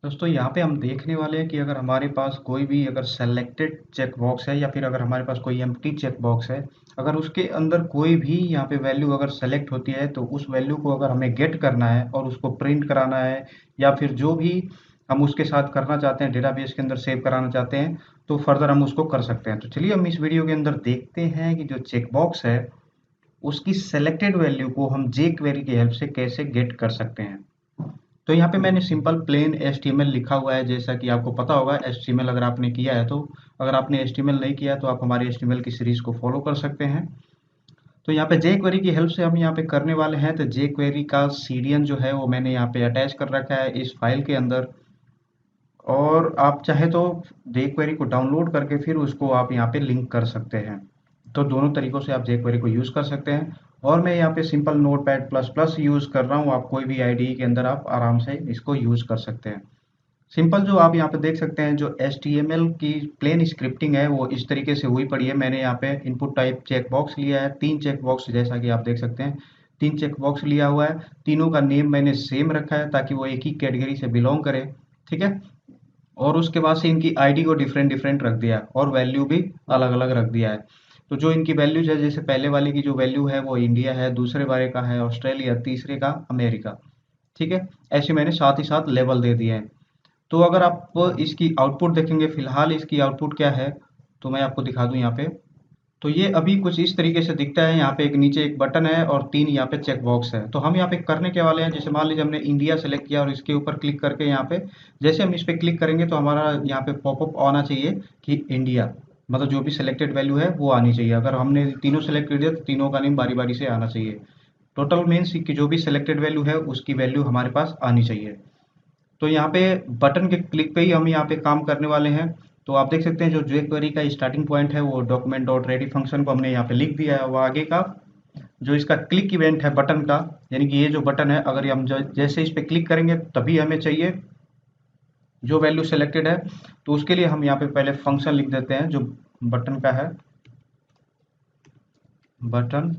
दोस्तों यहाँ पे हम देखने वाले हैं कि अगर हमारे पास कोई भी अगर सेलेक्टेड चेक बॉक्स है या फिर अगर हमारे पास कोई एम्प्टी चेक बॉक्स है, अगर उसके अंदर कोई भी यहाँ पे वैल्यू अगर सेलेक्ट होती है तो उस वैल्यू को अगर हमें गेट करना है और उसको प्रिंट कराना है या फिर जो भी हम उसके साथ करना चाहते हैं डेटाबेस के अंदर सेव कराना चाहते हैं तो फर्दर हम उसको कर सकते हैं। तो चलिए हम इस वीडियो के अंदर देखते हैं कि जो चेक बॉक्स है उसकी सेलेक्टेड वैल्यू को हम जे क्वेरी की हेल्प से कैसे गेट कर सकते हैं। तो यहाँ पे मैंने सिंपल प्लेन HTML लिखा हुआ है, जैसा कि आपको पता होगा HTML अगर आपने किया है तो। अगर आपने HTML नहीं किया तो आप हमारे HTML की सीरीज को फॉलो कर सकते हैं। तो यहाँ पे jQuery की हेल्प से हम यहाँ पे करने वाले हैं। तो jQuery का CDN जो है वो मैंने यहाँ पे अटैच कर रखा है इस फाइल के अंदर, और आप चाहे तो jQuery को डाउनलोड करके फिर उसको आप यहाँ पे लिंक कर सकते हैं। तो दोनों तरीकों से आप jQuery को यूज़ कर सकते हैं। और मैं यहाँ पे simple notepad plus plus use कर रहा हूँ। आप कोई भी IDE के अंदर आप आराम से इसको यूज़ कर सकते हैं। सिंपल जो आप यहाँ पे देख सकते हैं, जो HTML की प्लेन स्क्रिप्टिंग है वो इस तरीके से हुई पड़ी है। मैंने यहाँ पे इनपुट टाइप चेक बॉक्स लिया है, 3 चेक बॉक्स जैसा कि आप देख सकते हैं, 3 चेक बॉक्स लिया हुआ है। तीनों का नेम मैंने सेम रखा है ताकि वो एक ही कैटेगरी से बिलोंग करे, ठीक है। और उसके बाद से इनकी आईडी को डिफरेंट डिफरेंट रख दिया है और वैल्यू भी अलग अलग रख दिया है। तो जो इनकी वैल्यूज है, जैसे पहले वाले की जो वैल्यू है वो इंडिया है, दूसरे वाले का है ऑस्ट्रेलिया, तीसरे का अमेरिका, ठीक है। ऐसे मैंने साथ ही साथ लेबल दे दिए हैं। तो अगर आप इसकी आउटपुट देखेंगे, फिलहाल इसकी आउटपुट क्या है तो मैं आपको दिखा दूं यहाँ पे। तो ये अभी कुछ इस तरीके से दिखता है। यहाँ पे एक नीचे एक बटन है और 3 यहाँ पे चेक बॉक्स है। तो हम यहाँ पे करने के वाले हैं, जैसे मान लीजिए हमने इंडिया सेलेक्ट किया और इसके ऊपर क्लिक करके यहाँ पे जैसे हम इस पे क्लिक करेंगे तो हमारा यहाँ पे पॉपअप आना चाहिए कि इंडिया, मतलब जो भी सिलेक्टेड वैल्यू है वो आनी चाहिए। अगर हमने तीनों सेलेक्ट कर दिया तो तीनों का नेम बारी बारी से आना चाहिए। टोटल मीन्स कि जो भी सिलेक्टेड वैल्यू है उसकी वैल्यू हमारे पास आनी चाहिए। तो यहाँ पे बटन के क्लिक पे ही हम यहाँ पे काम करने वाले हैं। तो आप देख सकते हैं जो jQuery का स्टार्टिंग पॉइंट है वो डॉक्यूमेंट डॉट रेडी फंक्शन को हमने यहाँ पे लिख दिया है। वो आगे का जो इसका क्लिक इवेंट है बटन का, यानी कि ये जो बटन है अगर हम जैसे इस पे क्लिक करेंगे तभी हमें चाहिए जो वैल्यू सेलेक्टेड है। तो उसके लिए हम यहाँ पे पहले फंक्शन लिख देते हैं जो बटन का है, बटन।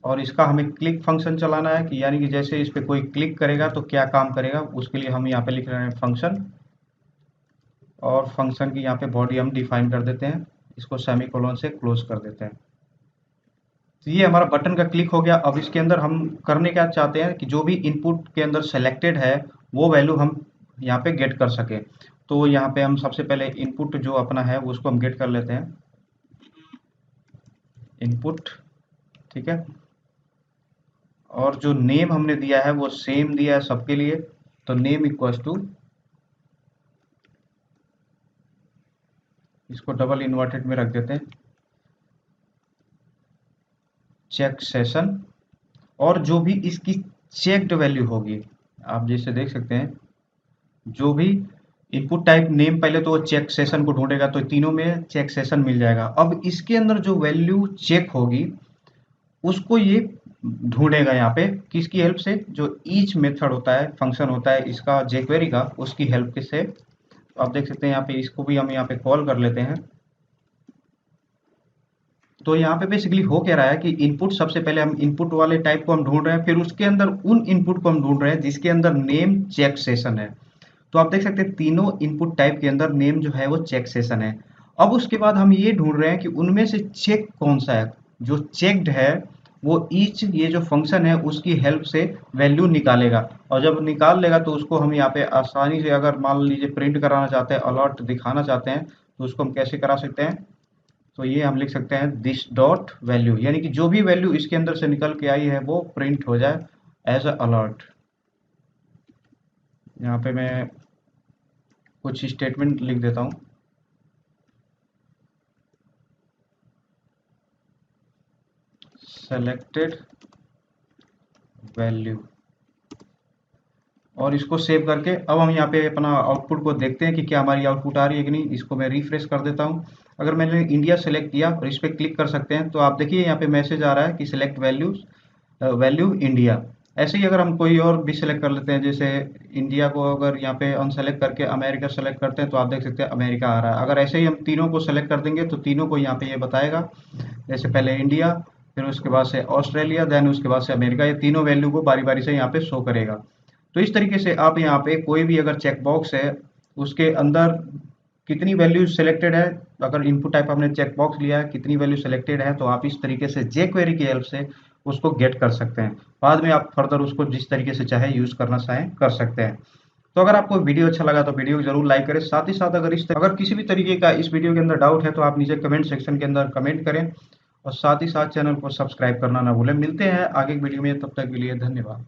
और इसका हमें क्लिक फंक्शन चलाना है कि यानी कि जैसे इस पे कोई क्लिक करेगा तो क्या काम करेगा, उसके लिए हम यहाँ पे लिख रहे हैं फंक्शन। और फंक्शन की यहाँ पे बॉडी हम डिफाइन कर देते हैं, इसको सेमीकोलन से क्लोज कर देते हैं। तो ये हमारा बटन का क्लिक हो गया। अब इसके अंदर हम करने क्या चाहते हैं कि जो भी इनपुट के अंदर सेलेक्टेड है वो वैल्यू हम यहाँ पे गेट कर सके। तो यहाँ पे हम सबसे पहले इनपुट जो अपना है वो उसको हम गेट कर लेते हैं, इनपुट, ठीक है। और जो नेम हमने दिया है वो सेम दिया है सबके लिए। तो नेम इक्वल्स टू, इसको डबल इन्वर्टेड में रख देते हैं, चेक सेशन। और जो भी इसकी चेक्ड वैल्यू होगी, आप जैसे देख सकते हैं, जो भी इनपुट टाइप नेम, पहले तो वो चेक सेशन को ढूंढेगा तो तीनों में चेक सेशन मिल जाएगा। अब इसके अंदर जो वैल्यू चेक होगी उसको ये ढूंढेगा यहाँ पे किसकी हेल्प से, जो ईच मेथड होता है, फंक्शन होता है इसका jQuery का, उसकी हेल्प से। तो आप देख सकते हैं यहाँ पे इसको भी हम यहाँ पे कॉल कर लेते हैं। तो यहाँ पे बेसिकली हो क्या रहा है कि इनपुट, सबसे पहले हम इनपुट वाले टाइप को हम ढूंढ रहे हैं, फिर उसके अंदर उन इनपुट को हम ढूंढ रहे हैं जिसके अंदर नेम चेक सेशन है। तो आप देख सकते हैं तीनों इनपुट टाइप के अंदर नेम जो है वो चेक सेशन है। अब उसके बाद हम ये ढूंढ रहे हैं कि उनमें से चेक कौन सा है, जो चेक्ड है वो ईच, ये जो फंक्शन है उसकी हेल्प से वैल्यू निकालेगा। और जब निकाल लेगा तो उसको हम यहाँ पे आसानी से, अगर मान लीजिए प्रिंट कराना चाहते हैं, अलर्ट दिखाना चाहते हैं, तो उसको हम कैसे करा सकते हैं। तो ये हम लिख सकते हैं दिस डॉट वैल्यू, यानी कि जो भी वैल्यू इसके अंदर से निकल के आई है वो प्रिंट हो जाए एज अ अलर्ट। यहाँ पे मैं कुछ स्टेटमेंट लिख देता हूँ, सेलेक्टेड वैल्यू, और इसको सेव करके अब हम यहाँ पे अपना आउटपुट को देखते हैं कि क्या हमारी आउटपुट आ रही है कि नहीं। इसको मैं रिफ्रेश कर देता हूँ। अगर मैंने इंडिया सेलेक्ट किया और इस पर क्लिक कर सकते हैं तो आप देखिए यहाँ पे मैसेज आ रहा है कि सिलेक्ट वैल्यूज, वैल्यू इंडिया। ऐसे ही अगर हम कोई और भी सिलेक्ट कर लेते हैं, जैसे इंडिया को अगर यहाँ पे अनसेलेक्ट करके अमेरिका सेलेक्ट करते हैं तो आप देख सकते हैं अमेरिका आ रहा है। अगर ऐसे ही हम तीनों को सेलेक्ट कर देंगे तो तीनों को यहाँ पे ये बताएगा, जैसे पहले इंडिया, फिर उसके बाद से ऑस्ट्रेलिया, देन उसके बाद से अमेरिका, ये तीनों वैल्यू को बारी बारी से यहाँ पे शो करेगा। तो इस तरीके से आप यहाँ पे कोई भी अगर चेक बॉक्स है उसके अंदर कितनी वैल्यू सिलेक्टेड है, अगर इनपुट टाइप आपने चेक बॉक्स लिया है कितनी वैल्यू सिलेक्टेड है, तो आप इस तरीके से jQuery की हेल्प से उसको गेट कर सकते हैं। बाद में आप फर्दर उसको जिस तरीके से चाहे यूज करना चाहें कर सकते हैं। तो अगर आपको वीडियो अच्छा लगा तो वीडियो को जरूर लाइक करें। साथ ही साथ अगर किसी भी तरीके का इस वीडियो के अंदर डाउट है तो आप नीचे कमेंट सेक्शन के अंदर कमेंट करें, और साथ ही साथ चैनल को सब्सक्राइब करना ना भूलें। मिलते हैं आगे की वीडियो में, तब तक के लिए धन्यवाद।